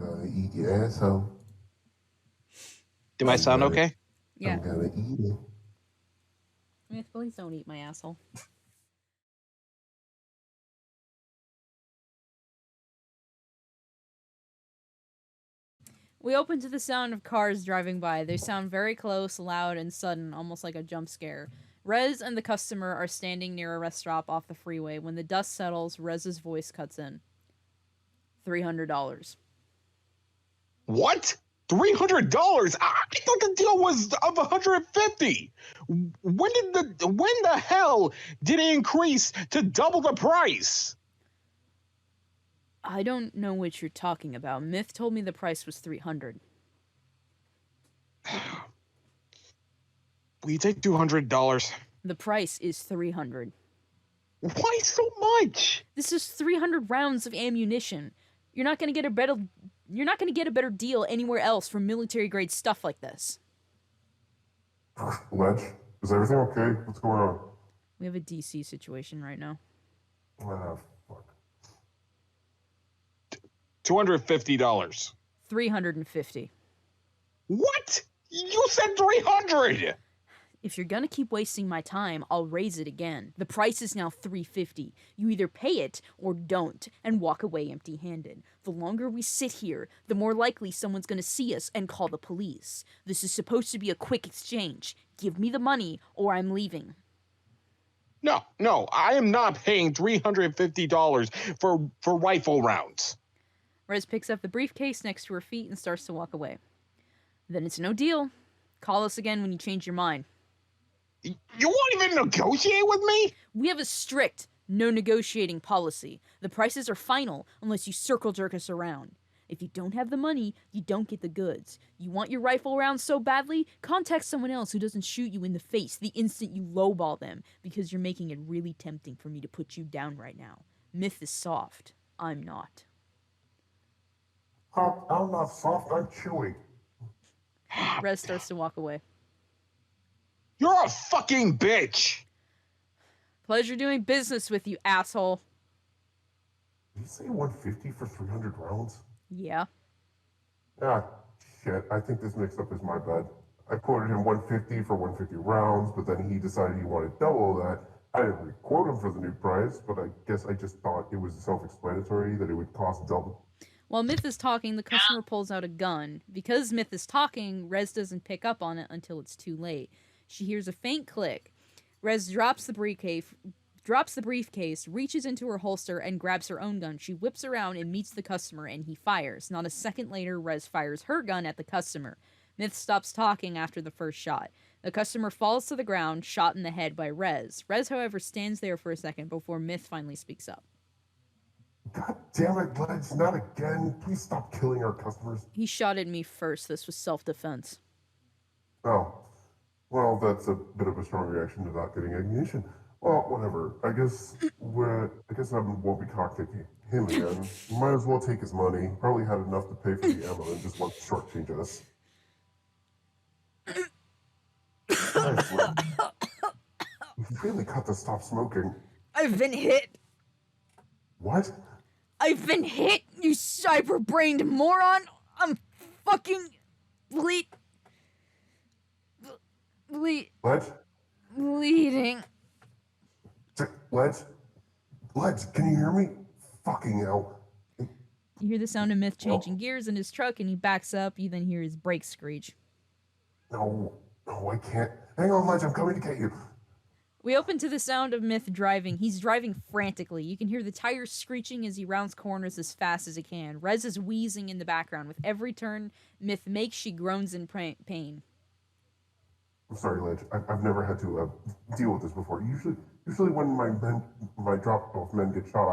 gonna eat your asshole. Do I sound okay? Yeah. I'm gonna eat it. Myth, please don't eat my asshole. We open to the sound of cars driving by. They sound very close, loud, and sudden, almost like a jump scare. Rez and the customer are standing near a rest stop off the freeway. When the dust settles, Rez's voice cuts in. $300. What? $300? I thought the deal was of $150. When the hell did it increase to double the price? I don't know what you're talking about. Myth told me the price was $300. Will you take $200? The price is $300. Why so much? This is 300 rounds of ammunition. You're not going to get a better deal anywhere else for military grade stuff like this. Ledge, is everything okay? What's going on? We have a DC situation right now. Ah, fuck. $250. 350. What? You said 300. If you're gonna keep wasting my time, I'll raise it again. The price is now $350. You either pay it or don't, and walk away empty-handed. The longer we sit here, the more likely someone's gonna see us and call the police. This is supposed to be a quick exchange. Give me the money, or I'm leaving. No, I am not paying $350 for rifle rounds. Rez picks up the briefcase next to her feet and starts to walk away. Then it's no deal. Call us again when you change your mind. You won't even negotiate with me? We have a strict no negotiating policy. The prices are final unless you circle jerk us around. If you don't have the money, you don't get the goods. You want your rifle rounds so badly? Contact someone else who doesn't shoot you in the face the instant you lowball them, because you're making it really tempting for me to put you down right now. Myth is soft. I'm not. I'm not soft, I'm chewy. Rez starts to walk away. You're a fucking bitch. Pleasure doing business with you, asshole. Did you say 150 for 300 rounds? Yeah. Ah, shit. I think this mix-up is my bad. I quoted him 150 for 150 rounds, but then he decided he wanted double that. I didn't quote him for the new price, but I guess I just thought it was self-explanatory that it would cost double. While Myth is talking, the customer pulls out a gun. Because Myth is talking, Rez doesn't pick up on it until it's too late. She hears a faint click. Rez drops the briefcase, reaches into her holster, and grabs her own gun. She whips around and meets the customer, and he fires. Not a second later, Rez fires her gun at the customer. Myth stops talking after the first shot. The customer falls to the ground, shot in the head by Rez. Rez, however, stands there for a second before Myth finally speaks up. God damn it, Ledge, not again. Please stop killing our customers. He shot at me first. This was self-defense. Oh. Well, that's a bit of a strong reaction to not getting ammunition. Well, whatever. I guess I won't be cockpicking him again. Might as well take his money. Probably had enough to pay for the ammo and just wants to shortchange us. Nice, Ledge. You really got to stop smoking. I've been hit. What? I've been hit, you cyber-brained moron! I'm fucking Ledge? bleeding. Ledge, can you hear me? Fucking hell. You hear the sound of Myth changing gears in his truck, and he backs up. You then hear his brakes screech. No, I can't. Hang on, Ledge, I'm coming to get you. We open to the sound of Myth driving. He's driving frantically. You can hear the tires screeching as he rounds corners as fast as he can. Rez is wheezing in the background. With every turn Myth makes, she groans in pain. I'm sorry, Ledge. I've never had to deal with this before. Usually when my drop-off men get shot,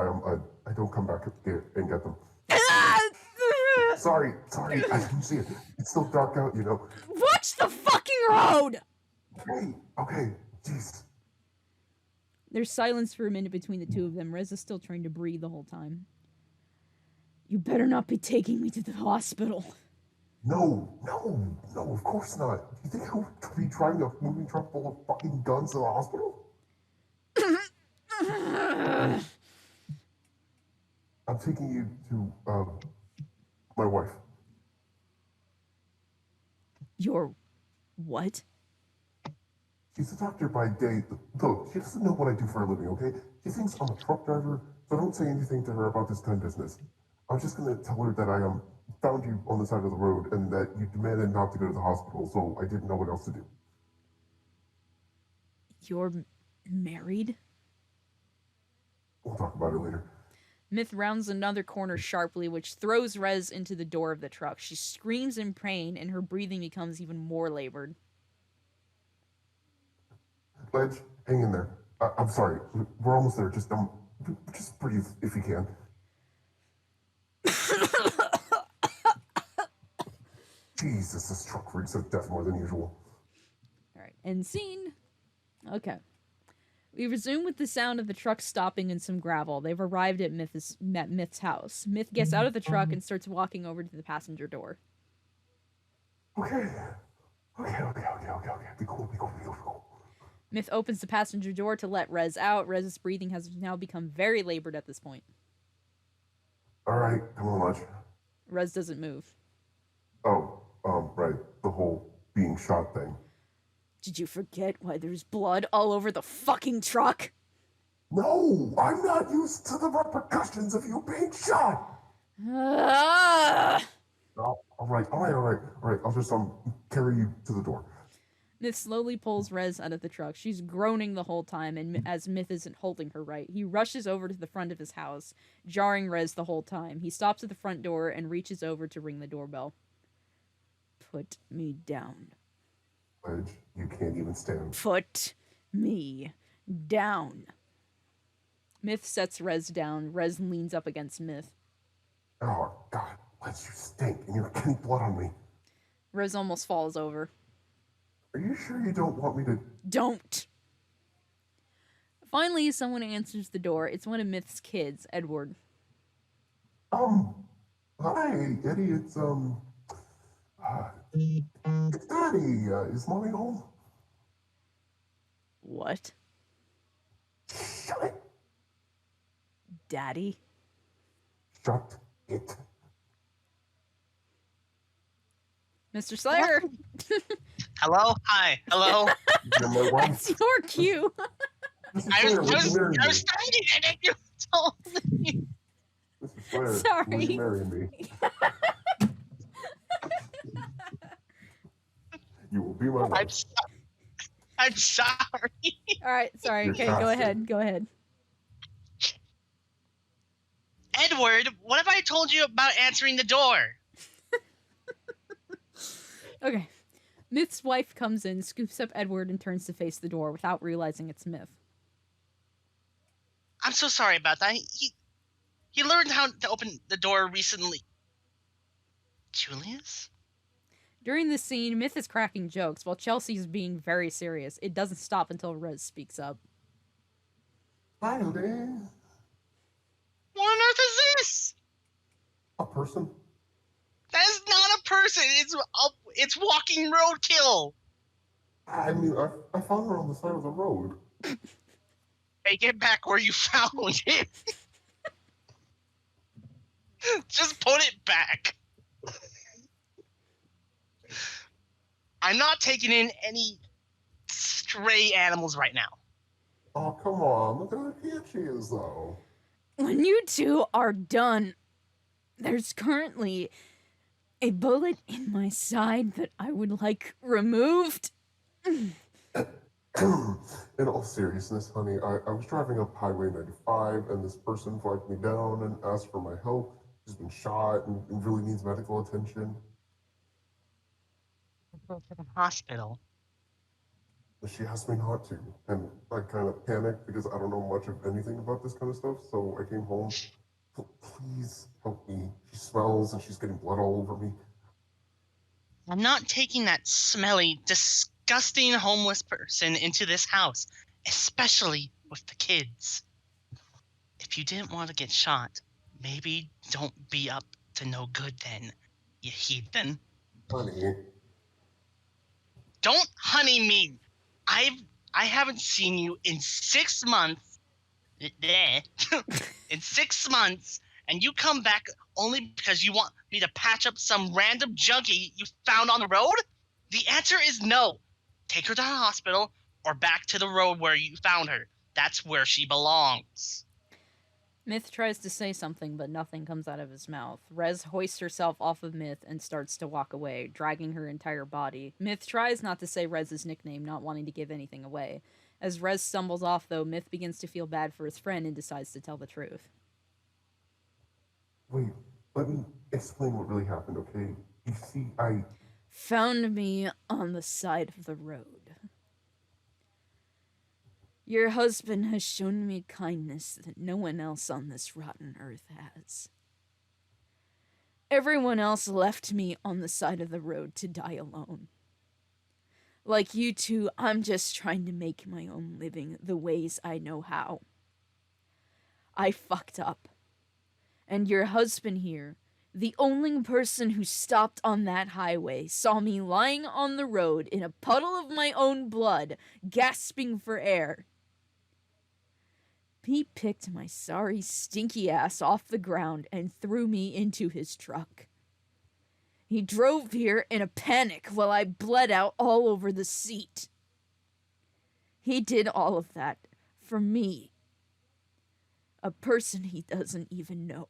I don't come back and get them. Sorry, I didn't see it. It's still dark out, you know. Watch the fucking road! Okay, jeez. There's silence for a minute between the two of them. Rez is still trying to breathe the whole time. You better not be taking me to the hospital. No, of course not. You think I would be driving a moving truck full of fucking guns to the hospital? I'm taking you to my wife. Your what? She's a doctor by day. Look, she doesn't know what I do for a living, okay? She thinks I'm a truck driver, so don't say anything to her about this gun business. I was just gonna tell her that I found you on the side of the road and that you demanded not to go to the hospital, so I didn't know what else to do. You're married? We'll talk about it later. Myth rounds another corner sharply, which throws Rez into the door of the truck. She screams in pain, and her breathing becomes even more labored. Ledge, hang in there. I'm sorry. We're almost there. Just breathe if you can. Jesus, this truck reeks of death more than usual. All right, end scene. Okay. We resume with the sound of the truck stopping in some gravel. They've arrived at Myth's house. Myth gets out of the truck and starts walking over to the passenger door. Okay. Be cool. Myth opens the passenger door to let Rez out. Rez's breathing has now become very labored at this point. All right, come on, Ledge. Rez doesn't move. Oh, right. The whole being shot thing. Did you forget why there's blood all over the fucking truck? No, I'm not used to the repercussions of you being shot. Ah! Oh, all right. I'll just carry you to the door. Myth slowly pulls Rez out of the truck. She's groaning the whole time, and as Myth isn't holding her right, he rushes over to the front of his house, jarring Rez the whole time. He stops at the front door and reaches over to ring the doorbell. Put me down. Ledge, you can't even stand. Put me down. Myth sets Rez down. Rez leans up against Myth. Oh, God, Ledge, you stink, and you're getting blood on me. Rez almost falls over. Are you sure you don't want me to... Don't! Finally, someone answers the door. It's one of Myth's kids, Edward. Hi, Eddie, it's Daddy. Is Mommy home? What? Shut it. Daddy? Shut it. Mr. Slayer! Hello? Hi. Hello? You're my wife. That's your cue! Mr. I Slayer, was would you marry me? studying and then you told me. Mr. Slayer, Sorry. will you marry me? You will be my wife. I'm sorry. Alright, sorry. You're Okay, go casted. ahead. Go ahead. Edward, what have I told you about answering the door? Okay. Myth's wife comes in, scoops up Edward, and turns to face the door without realizing it's Myth. I'm so sorry about that. He learned how to open the door recently. Julius? During this scene, Myth is cracking jokes while Chelsea's being very serious. It doesn't stop until Rez speaks up. Hi, Eddie. What on earth is this? A person? That is not a person. It's walking roadkill. I mean, I found her on the side of the road. Take it back where you found it. Just put it back. I'm not taking in any stray animals right now. Oh, come on. Look at how cute she is, though. When you two are done, there's currently a bullet in my side that I would like removed. In all seriousness, honey, I was driving up Highway 95, and this person flagged me down and asked for my help. She's been shot and really needs medical attention. Go to the hospital. But she asked me not to, and I kind of panicked because I don't know much of anything about this kind of stuff, so I came home. Please help me. She smells and she's getting blood all over me. I'm not taking that smelly, disgusting homeless person into this house, especially with the kids. If you didn't want to get shot, maybe don't be up to no good then, you heathen. Honey, Don't honey me. I haven't seen you in 6 months. In 6 months, and you come back only because you want me to patch up some random junkie you found on the road? The answer is no. Take her to the hospital or back to the road where you found her. That's where she belongs. Myth tries to say something, but nothing comes out of his mouth. Rez hoists herself off of Myth and starts to walk away, dragging her entire body. Myth tries not to say Rez's nickname, not wanting to give anything away. As Rez stumbles off, though, Myth begins to feel bad for his friend and decides to tell the truth. Wait, let me explain what really happened, okay? You see, I Found me on the side of the road. Your husband has shown me kindness that no one else on this rotten earth has. Everyone else left me on the side of the road to die alone. Like you two, I'm just trying to make my own living the ways I know how. I fucked up. And your husband here, the only person who stopped on that highway, saw me lying on the road in a puddle of my own blood, gasping for air. He picked my sorry, stinky ass off the ground and threw me into his truck. He drove here in a panic while I bled out all over the seat. He did all of that for me, a person he doesn't even know.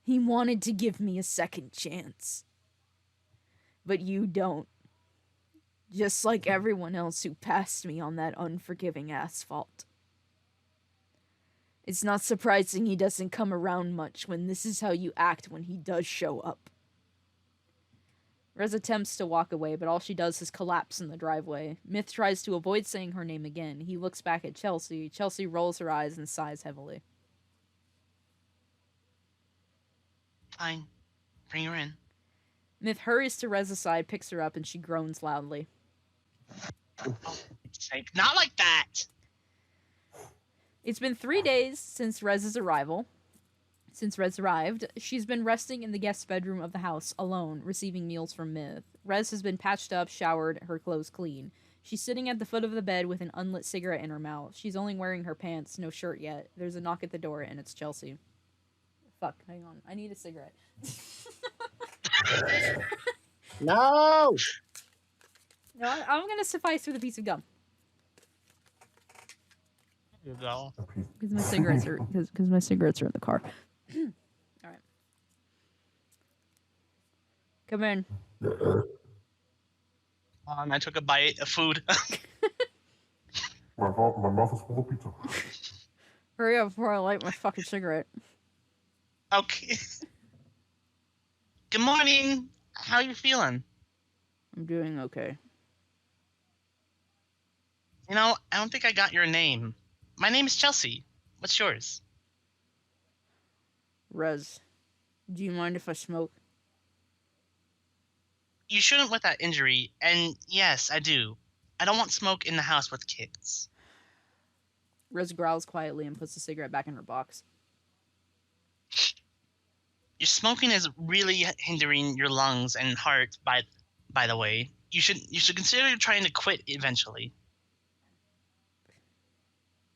He wanted to give me a second chance. But you don't. Just like everyone else who passed me on that unforgiving asphalt. It's not surprising he doesn't come around much when this is how you act when he does show up. Rez attempts to walk away, but all she does is collapse in the driveway. Myth tries to avoid saying her name again. He looks back at Chelsea. Chelsea rolls her eyes and sighs heavily. Fine. Bring her in. Myth hurries to Rez's side, picks her up, and she groans loudly. Not like that! It's been 3 days since Rez's arrival. Since Rez arrived, she's been resting in the guest bedroom of the house, alone, receiving meals from Myth. Rez has been patched up, showered, her clothes clean. She's sitting at the foot of the bed with an unlit cigarette in her mouth. She's only wearing her pants, no shirt yet. There's a knock at the door, and it's Chelsea. Fuck, hang on. I need a cigarette. No! No, I'm gonna suffice with a piece of gum. Here you go. a piece. Because my cigarettes are in the car. All right. Come in. I took a bite of food. My mouth is full of pizza. Hurry up before I light my fucking cigarette. Okay. Good morning. How you feeling? I'm doing okay. You know, I don't think I got your name. My name is Chelsea. What's yours? Rez, do you mind if I smoke? You shouldn't with that injury, and yes, I do. I don't want smoke in the house with kids. Rez growls quietly and puts the cigarette back in her box. Your smoking is really hindering your lungs and heart, by the way. You should consider trying to quit eventually.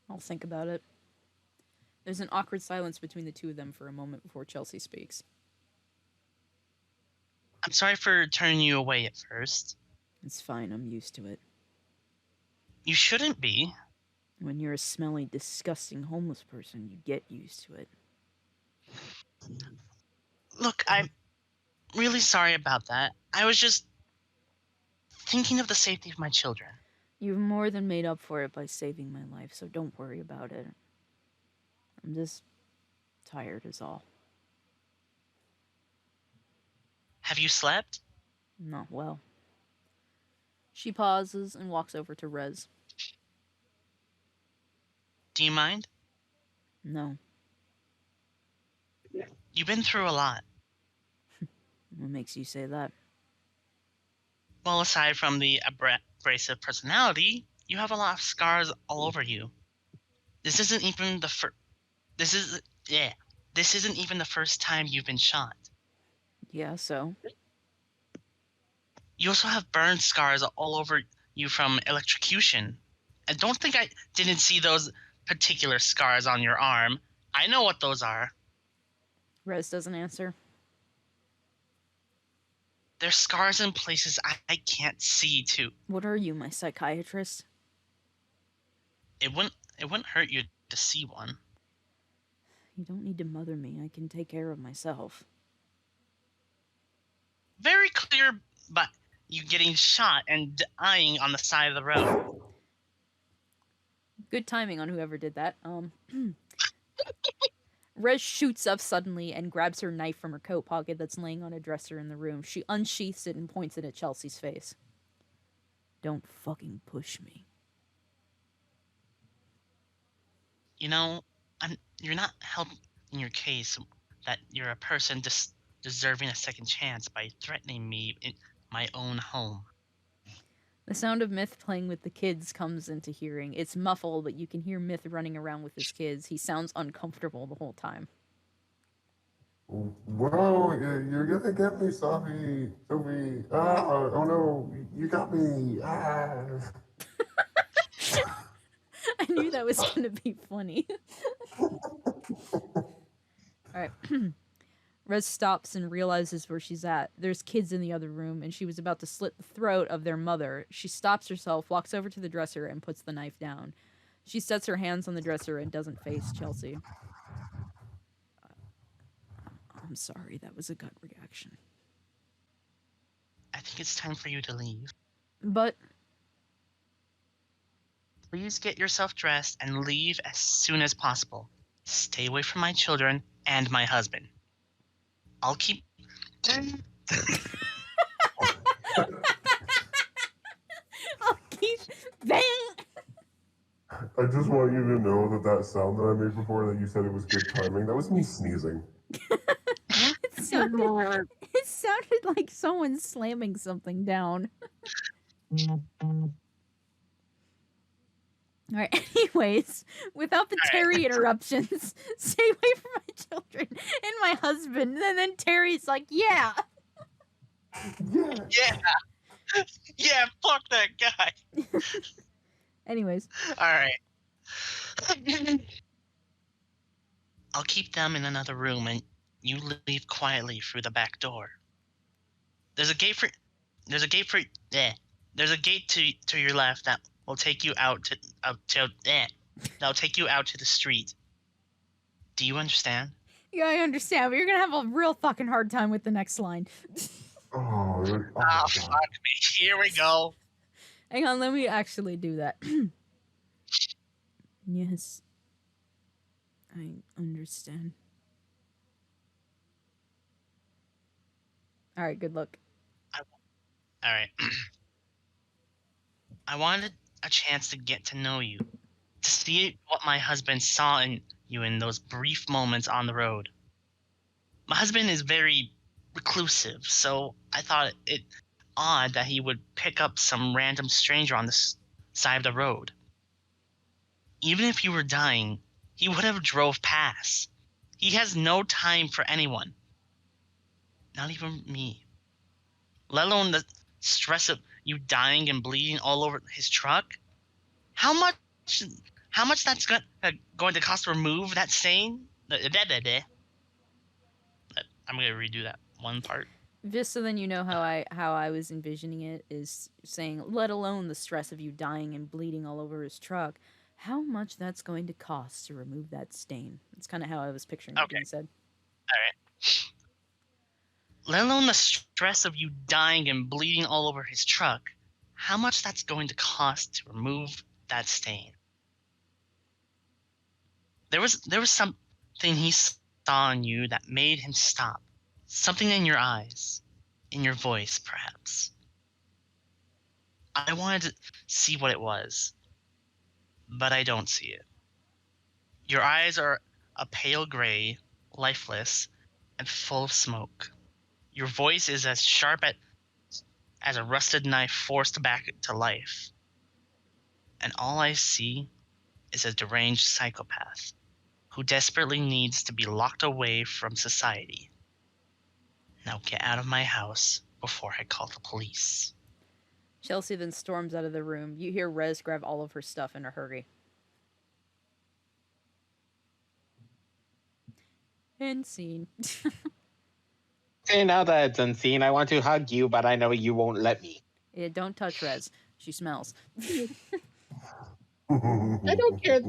I'll think about it. There's an awkward silence between the two of them for a moment before Chelsea speaks. I'm sorry for turning you away at first. It's fine, I'm used to it. You shouldn't be. When you're a smelly, disgusting homeless person, you get used to it. Look, I'm really sorry about that. I was just thinking of the safety of my children. You've more than made up for it by saving my life, so don't worry about it. I'm just tired is all. Have you slept? Not well. She pauses and walks over to Rez. Do you mind? No. You've been through a lot. What makes you say that? Well, aside from the abrasive personality, you have a lot of scars all over you. This isn't even the This isn't even the first time you've been shot. Yeah, so? You also have burn scars all over you from electrocution. I don't think I didn't see those particular scars on your arm. I know what those are. Rez doesn't answer. They're scars in places I can't see, too. What are you, my psychiatrist? It wouldn't hurt you to see one. You don't need to mother me. I can take care of myself. Very clear, but you getting shot and dying on the side of the road. Good timing on whoever did that. Rez shoots up suddenly and grabs her knife from her coat pocket that's laying on a dresser in the room. She unsheaths it and points it at Chelsea's face. Don't fucking push me. You know, you're not helping your case that you're a person deserving a second chance by threatening me in my own home. The sound of Myth playing with the kids comes into hearing. It's muffled, but you can hear Myth running around with his kids. He sounds uncomfortable the whole time. Whoa, you're gonna get me, Sophie. Sophie. Ah, oh no, you got me. Ah. I knew that was going to be funny. Alright. Rez stops and realizes where she's at. There's kids in the other room, and she was about to slit the throat of their mother. She stops herself, walks over to the dresser, and puts the knife down. She sets her hands on the dresser and doesn't face Chelsea. I'm sorry, that was a gut reaction. I think it's time for you to leave. But Please get yourself dressed and leave as soon as possible. Stay away from my children and my husband. I'll keep... I'll keep... Bang! I just want you to know that sound that I made before that you said it was good timing, that was me sneezing. It sounded like someone slamming something down. Alright, anyways, without the Terry interruptions, stay away from my children and my husband. And then Terry's like, yeah. Yeah. Yeah, fuck that guy. Anyways. Alright. I'll keep them in another room and you leave quietly through the back door. There's a gate to your left that will take you out to the street. Do you understand? Yeah, I understand, but you're gonna have a real fucking hard time with the next line. Oh, Ah, fuck me. Here we go. Hang on, let me actually do that. Yes. I understand. Alright, good luck. Alright. I wanted a chance to get to know you, to see what my husband saw in you in those brief moments on the road. My husband is very reclusive, so I thought it odd that he would pick up some random stranger on the side of the road. Even if you were dying, he would have drove past. He has no time for anyone. Not even me. Let alone the stress of you dying and bleeding all over his truck. How much that's going to cost to remove that stain? I'm going to redo that one part. Just so then you know how I was envisioning it is saying, let alone the stress of you dying and bleeding all over his truck, how much that's going to cost to remove that stain. That's kind of how I was picturing it being said. All right. Let alone the stress of you dying and bleeding all over his truck, how much that's going to cost to remove that stain. There was something he saw in you that made him stop. Something in your eyes, in your voice, perhaps. I wanted to see what it was, but I don't see it. Your eyes are a pale gray, lifeless, and full of smoke. Your voice is as sharp as a rusted knife forced back to life. And all I see is a deranged psychopath who desperately needs to be locked away from society. Now get out of my house before I call the police. Chelsea then storms out of the room. You hear Rez grab all of her stuff in a hurry. End scene. Okay, now that it's unseen, I want to hug you, but I know you won't let me. Yeah, don't touch Rez. She smells. I don't care.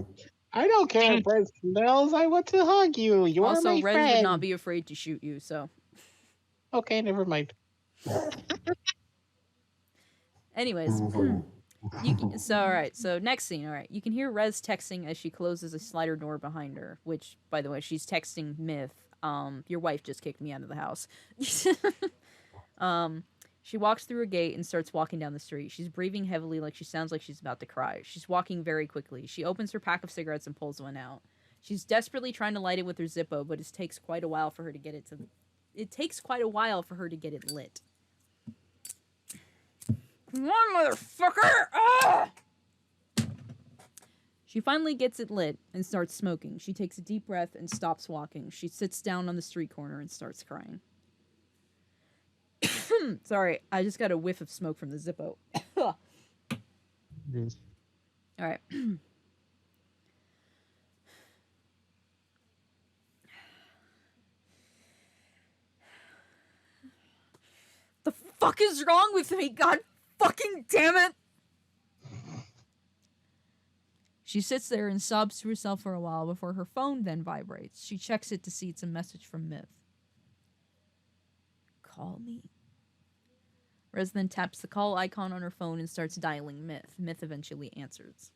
I don't care if Red smells. I want to hug you. You are Also, my Rez friend. would not be afraid to shoot you, so. Okay, never mind. Anyways. Alright, so next scene, alright. You can hear Rez texting as she closes a slider door behind her, which, by the way, she's texting Myth. Your wife just kicked me out of the house. She walks through a gate and starts walking down the street. She's breathing heavily like she sounds like she's about to cry. She's walking very quickly. She opens her pack of cigarettes and pulls one out. She's desperately trying to light it with her Zippo, but it takes quite a while for her to get it lit. Come on, motherfucker! Ah! She finally gets it lit and starts smoking. She takes a deep breath and stops walking. She sits down on the street corner and starts crying. Sorry, I just got a whiff of smoke from the Zippo. Alright. The fuck is wrong with me? God fucking damn it! She sits there and sobs to herself for a while before her phone then vibrates. She checks it to see it's a message from Myth. Call me? Rez then taps the call icon on her phone and starts dialing Myth. Myth eventually answers.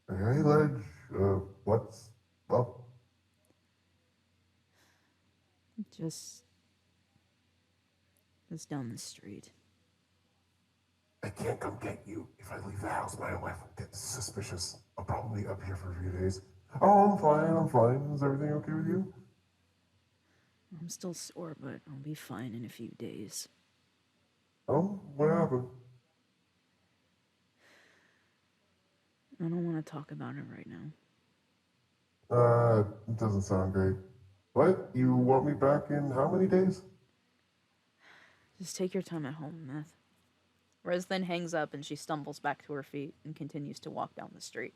Hey, Ledge. What's up? Just down the street. I can't come get you. If I leave the house, my wife will get suspicious. I'll probably be up here for a few days. Oh, I'm fine. Is everything okay with you? I'm still sore, but I'll be fine in a few days. Oh, what happened? I don't want to talk about it right now. It doesn't sound great. What? You want me back in how many days? Just take your time at home, Myth. Rez then hangs up and she stumbles back to her feet and continues to walk down the street.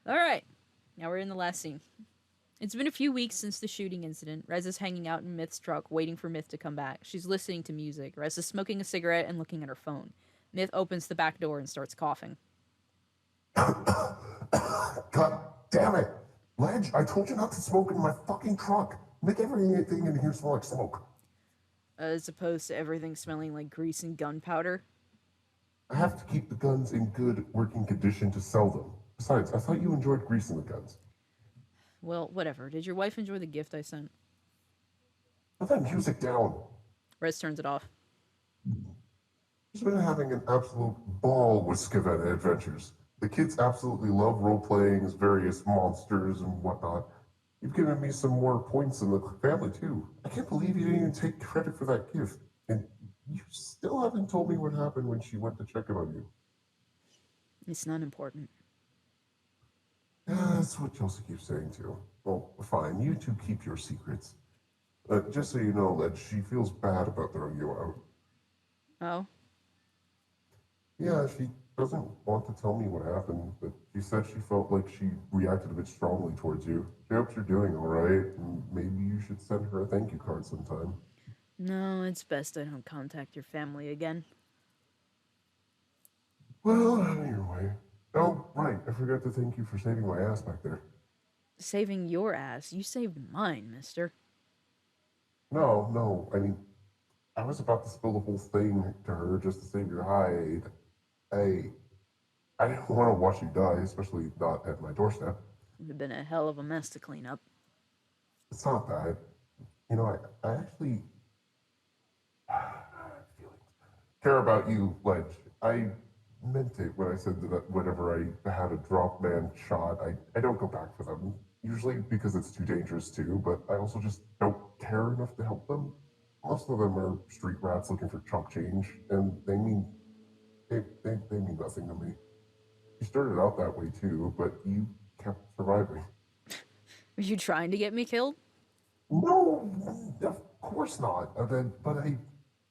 Alright, now we're in the last scene. It's been a few weeks since the shooting incident. Rez is hanging out in Myth's truck, waiting for Myth to come back. She's listening to music. Rez is smoking a cigarette and looking at her phone. Myth opens the back door and starts coughing. God damn it! Ledge, I told you not to smoke in my fucking truck. Make everything in here smell like smoke. As opposed to everything smelling like grease and gunpowder. I have to keep the guns in good working condition to sell them. Besides, I thought you enjoyed greasing the guns. Well, whatever. Did your wife enjoy the gift I sent? Put that music down. Rez turns it off. She's been having an absolute ball with Skavetta Adventures. The kids absolutely love role-playing as various monsters and whatnot. You've given me some more points in the family, too. I can't believe you didn't even take credit for that gift. And you still haven't told me what happened when she went to check in on you. It's not important. Yeah, that's what Chelsea keeps saying, too. Well, fine. You two keep your secrets. Just so you know, Ledge, she feels bad about throwing you out. Oh? Yeah, she doesn't want to tell me what happened, but she said she felt like she reacted a bit strongly towards you. She hopes you're doing all right, and maybe you should send her a thank you card sometime. No, it's best I don't contact your family again. Well, have your way. Oh, right, I forgot to thank you for saving my ass back there. Saving your ass? You saved mine, mister. No, I mean, I was about to spill the whole thing to her just to save your hide. I didn't want to watch you die, especially not at my doorstep. It would have been a hell of a mess to clean up. It's not bad. You know, I actually care about you, Ledge. I meant it when I said that whenever I had a drop man shot, I don't go back for them. Usually because it's too dangerous too, but I also just don't care enough to help them. Most of them are street rats looking for chump change, and they mean nothing to me. You started out that way too, but you kept surviving. Were you trying to get me killed? No, of course not. But I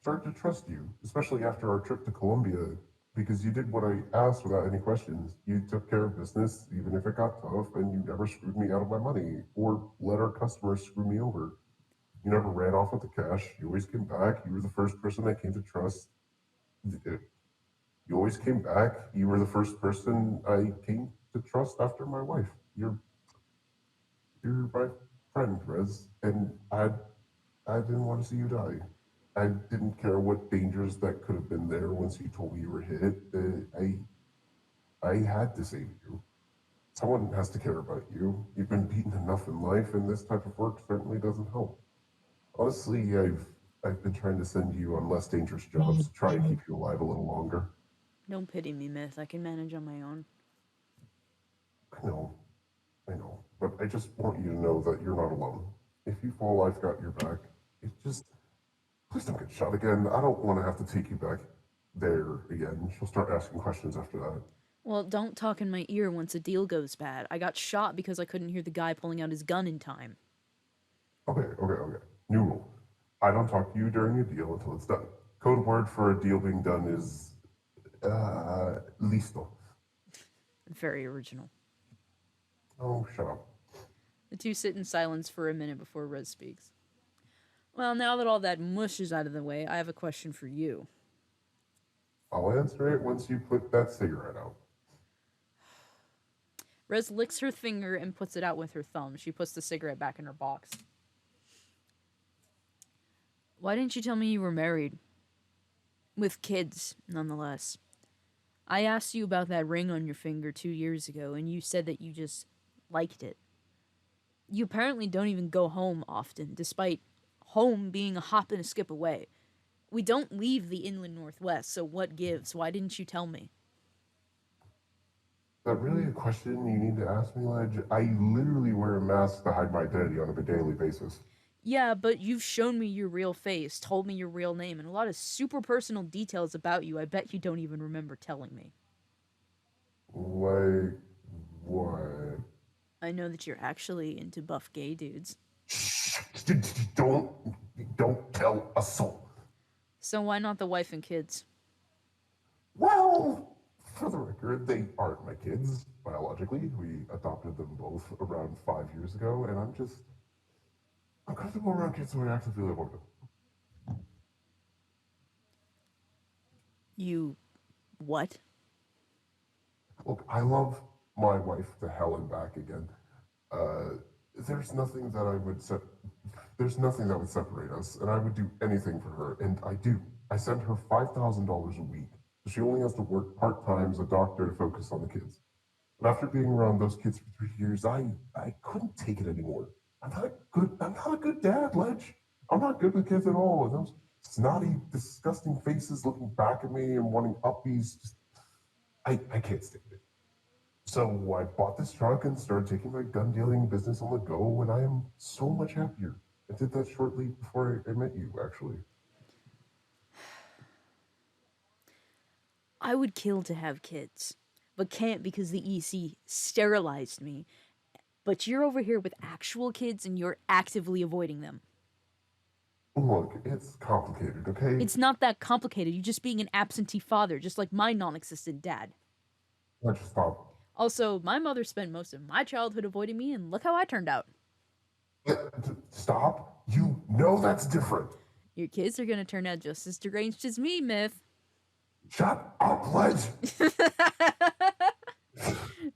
started to trust you, especially after our trip to Colombia. because you did what I asked without any questions. You took care of business, even if it got tough, and you never screwed me out of my money or let our customers screw me over. You never ran off with the cash. You always came back. You were the first person I came to trust. You always came back. You were the first person I came to trust after my wife. You're my friend, Rez, and I didn't want to see you die. I didn't care what dangers that could have been there once you told me you were hit. I had to save you. Someone has to care about you. You've been beaten enough in life, and this type of work certainly doesn't help. Honestly, I've been trying to send you on less dangerous jobs to try and keep you alive a little longer. Don't pity me, Myth. I can manage on my own. I know, I know, but I just want you to know that you're not alone. If you fall, I've got your back. It just please don't get shot again. I don't want to have to take you back there again. She'll start asking questions after that. Well, don't talk in my ear once a deal goes bad. I got shot because I couldn't hear the guy pulling out his gun in time. Okay. New rule. I don't talk to you during a deal until it's done. Code word for a deal being done is listo. Very original. Oh, shut up. The two sit in silence for a minute before Rez speaks. Well, now that all that mush is out of the way, I have a question for you. I'll answer it once you put that cigarette out. Rez licks her finger and puts it out with her thumb. She puts the cigarette back in her box. Why didn't you tell me you were married? With kids, nonetheless. I asked you about that ring on your finger 2 years ago, and you said that you just liked it. You apparently don't even go home often, despite home being a hop and a skip away. We don't leave the inland northwest, so what gives? Why didn't you tell me? Is that really a question you need to ask me, Ledge? I literally wear a mask to hide my identity on a daily basis. Yeah, but you've shown me your real face, told me your real name, and a lot of super personal details about you I bet you don't even remember telling me. Like, what? I know that you're actually into buff gay dudes. Shh, don't tell a soul. So why not the wife and kids? Well, for the record, they aren't my kids biologically. We adopted them both around 5 years ago, and I'm comfortable around kids who I actually feel I want to. You what? Look, I love my wife to hell and back again. There's nothing that there's nothing that would separate us, and I would do anything for her, and I do. I send her $5,000 a week. She only has to work part-time as a doctor to focus on the kids. But after being around those kids for 3 years, I couldn't take it anymore. I'm not a good dad, Ledge. I'm not good with kids at all. And those snotty, disgusting faces looking back at me and wanting uppies, just, I can't stand it. So I bought this truck and started taking my gun dealing business on the go, and I am so much happier. I did that shortly before I met you, actually. I would kill to have kids, but can't because the EC sterilized me. But you're over here with actual kids and you're actively avoiding them. Look, it's complicated, okay? It's not that complicated. You're just being an absentee father, just like my non-existent dad. Let's just stop. Also, my mother spent most of my childhood avoiding me, and look how I turned out. Stop. You know that's different. Your kids are gonna turn out just as deranged as me, Myth. Shut up, Ledge.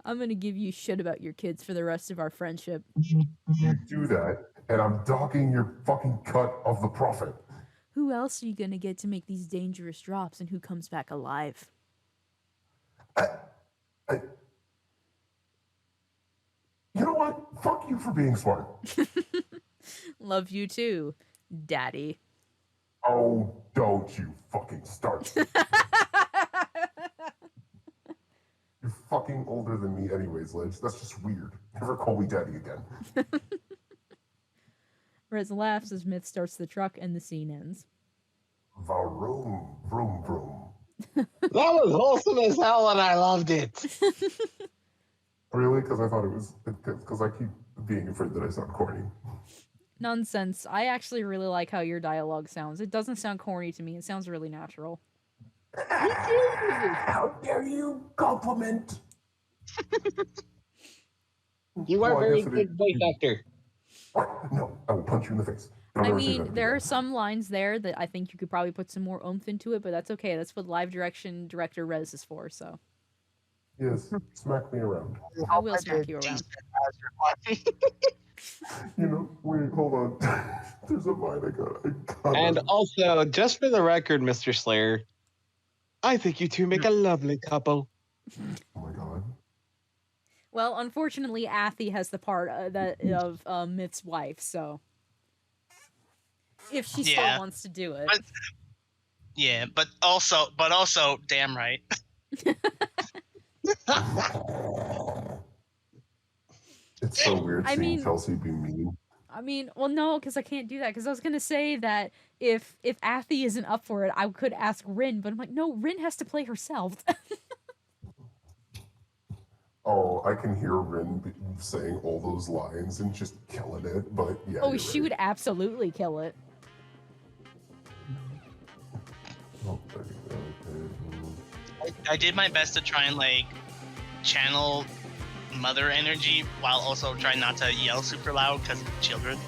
I'm gonna give you shit about your kids for the rest of our friendship. You do that, and I'm docking your fucking cut of the profit. Who else are you gonna get to make these dangerous drops, and who comes back alive? You know what? Fuck you for being smart. Love you too, Daddy. Oh, don't you fucking start. You're fucking older than me anyways, Ledge. That's just weird. Never call me daddy again. Rez laughs as Myth starts the truck and the scene ends. Vroom, vroom, vroom. That was wholesome as hell, and I loved it. Really? Because I thought it was... Because I keep being afraid that I sound corny. Nonsense. I actually really like how your dialogue sounds. It doesn't sound corny to me. It sounds really natural. How dare you compliment? You are Well, I very guess it good is- voice actor. No, I will punch you in the face. Don't I ever say that mean, again. there are some lines there that I think you could probably put some more oomph into it, but that's okay. That's what live direction director Rez is for. So Yes, smack me around. I will hope smack did you around. decent as your wife. You know, wait, hold on. There's a line I got. And also, just for the record, Mr. Slayer, I think you two make a lovely couple. Oh my god. Well, unfortunately, Athy has the part of Myth's wife. So if she still Yeah. wants to do it, But- Yeah, but also, damn right. It's so weird I seeing mean- Chelsea be mean. I mean, well, no, because I can't do that. Because I was gonna say that if Athy isn't up for it, I could ask Rin, but I'm like, no, Rin has to play herself. Oh, I can hear Rin saying all those lines and just killing it, but yeah. Oh, you're she right. would absolutely kill it. Oh, okay. I did my best to try and like channel mother energy while also trying not to yell super loud because children.